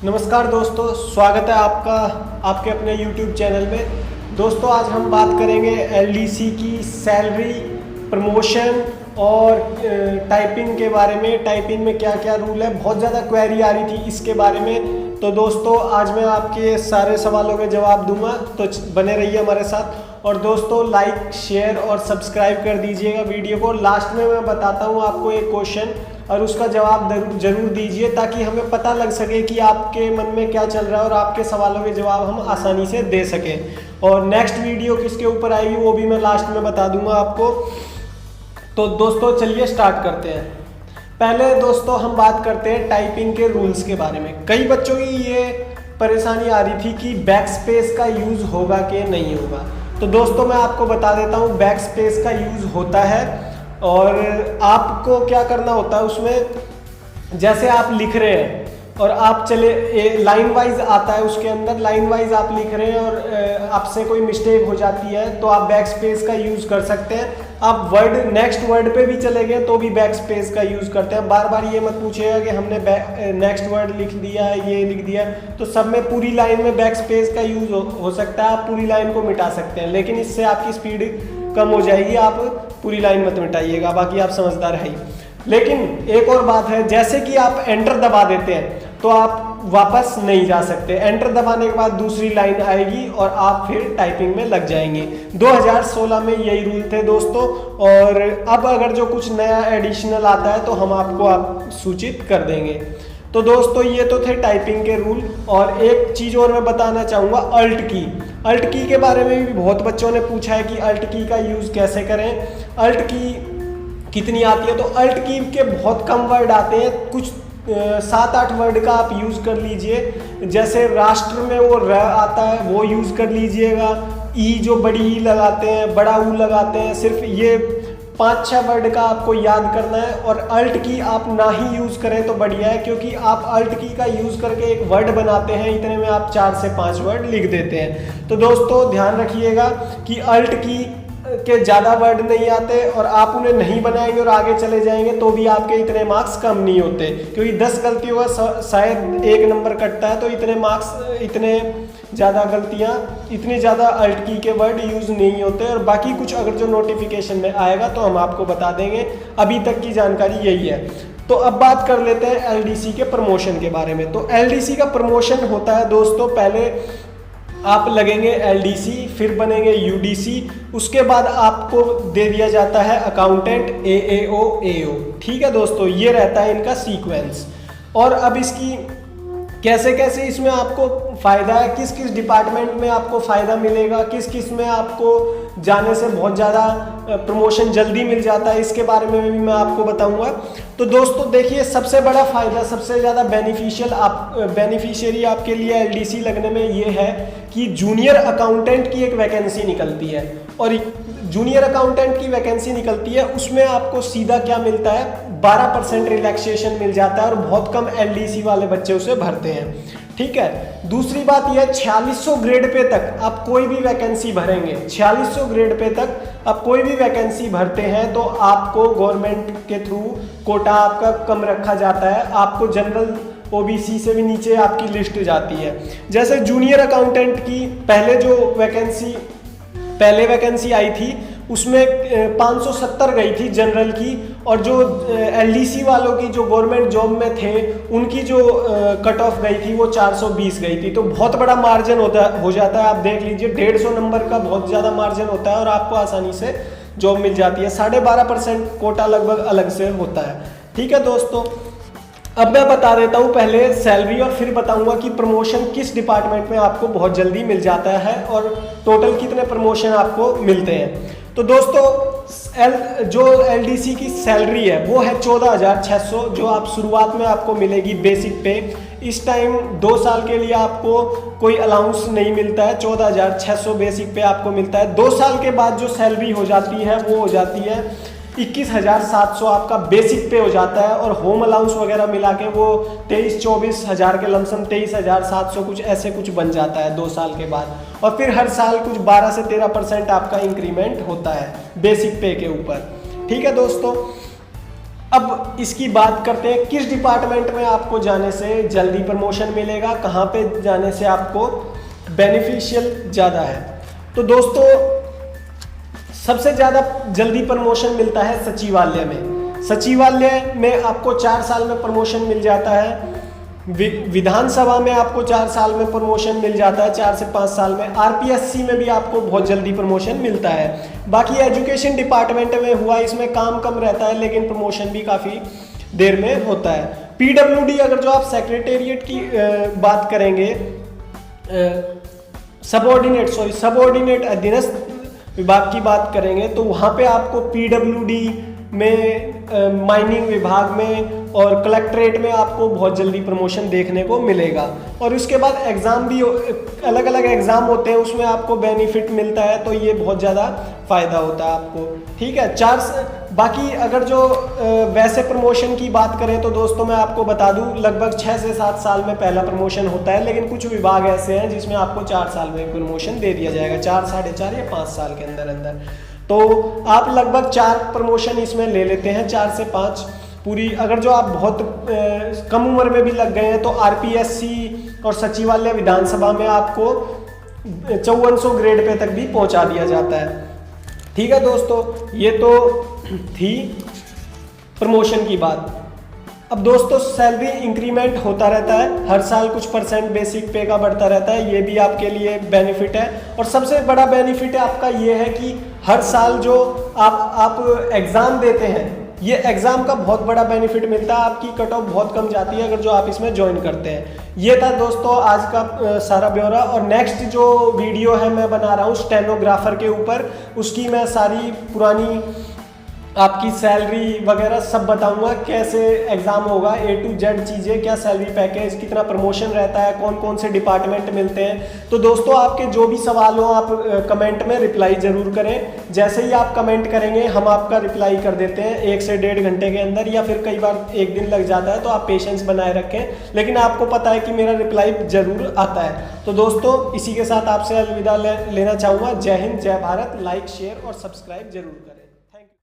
नमस्कार दोस्तों, स्वागत है आपका आपके अपने YouTube चैनल में। दोस्तों आज हम बात करेंगे एलडीसी की सैलरी, प्रमोशन और टाइपिंग के बारे में। टाइपिंग में क्या क्या रूल है, बहुत ज़्यादा क्वेरी आ रही थी इसके बारे में। तो दोस्तों आज मैं आपके सारे सवालों के जवाब दूंगा, तो बने रहिए हमारे साथ। और दोस्तों लाइक, शेयर और सब्सक्राइब कर दीजिएगा वीडियो को। लास्ट में मैं बताता हूँ आपको एक क्वेश्चन और उसका जवाब जरूर दीजिए, ताकि हमें पता लग सके कि आपके मन में क्या चल रहा है और आपके सवालों के जवाब हम आसानी से दे सकें। और नेक्स्ट वीडियो किसके ऊपर आएगी वो भी मैं लास्ट में बता दूंगा आपको। तो दोस्तों चलिए स्टार्ट करते हैं। पहले दोस्तों हम बात करते हैं टाइपिंग के रूल्स के बारे में। कई बच्चों की ये परेशानी आ रही थी कि बैक स्पेस का यूज़ होगा कि नहीं होगा। तो दोस्तों मैं आपको बता देता हूँ, बैक स्पेस का यूज़ होता है। और आपको क्या करना होता है उसमें, जैसे आप लिख रहे हैं और आप चले लाइन वाइज आता है, उसके अंदर लाइन वाइज आप लिख रहे हैं और आपसे कोई मिस्टेक हो जाती है तो आप बैक स्पेस का यूज़ कर सकते हैं। आप वर्ड नेक्स्ट वर्ड पे भी चले गए तो भी बैक स्पेस का यूज़ करते हैं। बार बार ये मत पूछिएगा कि हमने नेक्स्ट वर्ड लिख दिया है, ये लिख दिया, तो सब में पूरी लाइन में बैक स्पेस का यूज़ हो सकता है। आप पूरी लाइन को मिटा सकते हैं, लेकिन इससे आपकी स्पीड कम हो जाएगी। आप पूरी लाइन मत मिटाइएगा, बाकी आप समझदार है ही। लेकिन एक और बात है, जैसे कि आप एंटर दबा देते हैं तो आप वापस नहीं जा सकते। एंटर दबाने के बाद दूसरी लाइन आएगी और आप फिर टाइपिंग में लग जाएंगे। 2016 में यही रूल थे दोस्तों। और अब अगर जो कुछ नया एडिशनल आता है तो हम आपको सूचित कर देंगे। तो दोस्तों ये तो थे टाइपिंग के रूल। और एक चीज़ और मैं बताना चाहूँगा, अल्ट की। अल्ट की के बारे में भी बहुत बच्चों ने पूछा है कि अल्ट की का यूज़ कैसे करें, अल्ट की कितनी आती है। तो अल्ट की के बहुत कम वर्ड आते हैं, कुछ 7-8 वर्ड का आप यूज़ कर लीजिए। जैसे राष्ट्र में वो र आता है, वो यूज़ कर लीजिएगा। ई जो बड़ी ई लगाते हैं, बड़ा ऊ लगाते हैं, सिर्फ ये 5-6 वर्ड का आपको याद करना है। और अल्ट की आप ना ही यूज़ करें तो बढ़िया है, क्योंकि आप अल्ट की का यूज़ करके एक वर्ड बनाते हैं, इतने में आप 4 से 5 वर्ड लिख देते हैं। तो दोस्तों ध्यान रखिएगा कि अल्ट की के ज़्यादा वर्ड नहीं आते और आप उन्हें नहीं बनाएंगे और आगे चले जाएंगे तो भी आपके इतने मार्क्स कम नहीं होते, क्योंकि 10 गलतियों का शायद 1 नंबर कटता है। तो इतने मार्क्स, इतने ज़्यादा गलतियाँ, इतनी ज़्यादा अल्ट की के वर्ड यूज़ नहीं होते। और बाकी कुछ अगर जो नोटिफिकेशन में आएगा तो हम आपको बता देंगे। अभी तक की जानकारी यही है। तो अब बात कर लेते हैं एलडीसी के प्रमोशन के बारे में। तो एलडीसी का प्रमोशन होता है दोस्तों, पहले आप लगेंगे एलडीसी, फिर बनेंगे यूडीसी, उसके बाद आपको दे दिया जाता है अकाउंटेंट, एएओ, एओ। ठीक है दोस्तों, ये रहता है इनका सीक्वेंस। और अब इसकी कैसे कैसे इसमें आपको फ़ायदा है, किस किस डिपार्टमेंट में आपको फ़ायदा मिलेगा, किस किस में आपको जाने से बहुत ज़्यादा प्रमोशन जल्दी मिल जाता है, इसके बारे में भी मैं आपको बताऊंगा। तो दोस्तों देखिए, सबसे बड़ा फ़ायदा, सबसे ज़्यादा बेनिफिशियरी आपके लिए एलडीसी लगने में ये है कि जूनियर अकाउंटेंट की एक वैकेंसी निकलती है। और जूनियर अकाउंटेंट की वैकेंसी निकलती है, उसमें आपको सीधा क्या मिलता है, 12% रिलैक्सेशन मिल जाता है और बहुत कम एलडीसी वाले बच्चे उसे भरते हैं। ठीक है, दूसरी बात यह, 4600 ग्रेड पे तक आप कोई भी वैकेंसी भरेंगे, 4600 ग्रेड पे तक आप कोई भी वैकेंसी भरते हैं तो आपको गवर्नमेंट के थ्रू कोटा आपका कम रखा जाता है। आपको जनरल ओबीसी से भी नीचे आपकी लिस्ट जाती है। जैसे जूनियर अकाउंटेंट की पहले वैकेंसी आई थी, उसमें 570 गई थी जनरल की। और जो एलडीसी वालों की जो गवर्नमेंट जॉब में थे उनकी जो कट ऑफ गई थी वो 420 गई थी। तो बहुत बड़ा मार्जिन हो जाता है। आप देख लीजिए, 150 नंबर का बहुत ज़्यादा मार्जिन होता है और आपको आसानी से जॉब मिल जाती है। 12.5% कोटा लगभग अलग से होता है। ठीक है दोस्तों, अब मैं बता देता हूँ पहले सैलरी और फिर बताऊंगा कि प्रमोशन किस डिपार्टमेंट में आपको बहुत जल्दी मिल जाता है और टोटल कितने प्रमोशन आपको मिलते हैं। तो दोस्तों जो एलडीसी की सैलरी है वो है 14,600, जो आप शुरुआत में आपको मिलेगी बेसिक पे। इस टाइम 2 साल के लिए आपको कोई अलाउंस नहीं मिलता है, 14,600 बेसिक पे आपको मिलता है। 2 साल के बाद जो सैलरी हो जाती है वो हो जाती है 21,700 आपका बेसिक पे हो जाता है। और होम अलाउंस वगैरह मिला के वो 23-24 हज़ार के लमसम 23,700 कुछ ऐसे कुछ बन जाता है 2 साल के बाद। और फिर हर साल कुछ 12 से 13% आपका इंक्रीमेंट होता है बेसिक पे के ऊपर। ठीक है दोस्तों, अब इसकी बात करते हैं किस डिपार्टमेंट में आपको जाने से जल्दी प्रमोशन मिलेगा, कहाँ पे जाने से आपको बेनिफिशियल ज़्यादा है। तो दोस्तों सबसे ज़्यादा जल्दी प्रमोशन मिलता है सचिवालय में। सचिवालय में आपको 4 साल में प्रमोशन मिल जाता है। विधानसभा में आपको 4 साल में प्रमोशन मिल जाता है, 4 से 5 साल में। आरपीएससी में भी आपको बहुत जल्दी प्रमोशन मिलता है। बाकी एजुकेशन डिपार्टमेंट में हुआ, इसमें काम कम रहता है लेकिन प्रमोशन भी काफ़ी देर में होता है। पीडब्ल्यूडी अगर जो आप सेक्रेटेरिएट की बात करेंगे, सबऑर्डिनेट अधीनस्थ विभाग की बात करेंगे, तो वहाँ पे आपको पीडब्ल्यूडी में, माइनिंग विभाग में और कलेक्ट्रेट में आपको बहुत जल्दी प्रमोशन देखने को मिलेगा। और उसके बाद एग्ज़ाम भी अलग अलग एग्ज़ाम होते हैं, उसमें आपको बेनिफिट मिलता है, तो ये बहुत ज़्यादा फ़ायदा होता है आपको। ठीक है। बाकी अगर जो वैसे प्रमोशन की बात करें तो दोस्तों मैं आपको बता दूं लगभग 6 से 7 साल में पहला प्रमोशन होता है, लेकिन कुछ विभाग ऐसे हैं जिसमें आपको 4 साल में प्रमोशन दे दिया जाएगा, 4, 4.5 या 5 साल के अंदर। तो आप लगभग 4 प्रमोशन इसमें ले लेते हैं, 4 से 5 पूरी। अगर जो आप बहुत कम उम्र में भी लग गए हैं तो आरपीएससी और सचिवालय विधानसभा में आपको 5400 ग्रेड पे तक भी पहुंचा दिया जाता है। ठीक है दोस्तों, ये तो थी प्रमोशन की बात। अब दोस्तों सैलरी इंक्रीमेंट होता रहता है, हर साल कुछ % बेसिक पे का बढ़ता रहता है, ये भी आपके लिए बेनिफिट है। और सबसे बड़ा बेनिफिट है आपका ये है कि हर साल जो आप एग्ज़ाम देते हैं, ये एग्ज़ाम का बहुत बड़ा बेनिफिट मिलता है, आपकी कट ऑफ बहुत कम जाती है अगर जो आप इसमें ज्वाइन करते हैं। ये था दोस्तों आज का सारा ब्यौरा। और नेक्स्ट जो वीडियो है मैं बना रहा हूँ स्टेनोग्राफर के ऊपर, उसकी मैं सारी पुरानी आपकी सैलरी वगैरह सब बताऊंगा, कैसे एग्ज़ाम होगा, A to Z चीज़ें, क्या सैलरी पैकेज, कितना प्रमोशन रहता है, कौन कौन से डिपार्टमेंट मिलते हैं। तो दोस्तों आपके जो भी सवाल हो आप कमेंट में रिप्लाई ज़रूर करें। जैसे ही आप कमेंट करेंगे हम आपका रिप्लाई कर देते हैं 1 से 1.5 घंटे के अंदर, या फिर कई बार 1 दिन लग जाता है, तो आप पेशेंस बनाए रखें, लेकिन आपको पता है कि मेरा रिप्लाई ज़रूर आता है। तो दोस्तों इसी के साथ आपसे अलविदा लेना चाहूँगा। जय हिंद, जय भारत। लाइक, शेयर और सब्सक्राइब जरूर करें।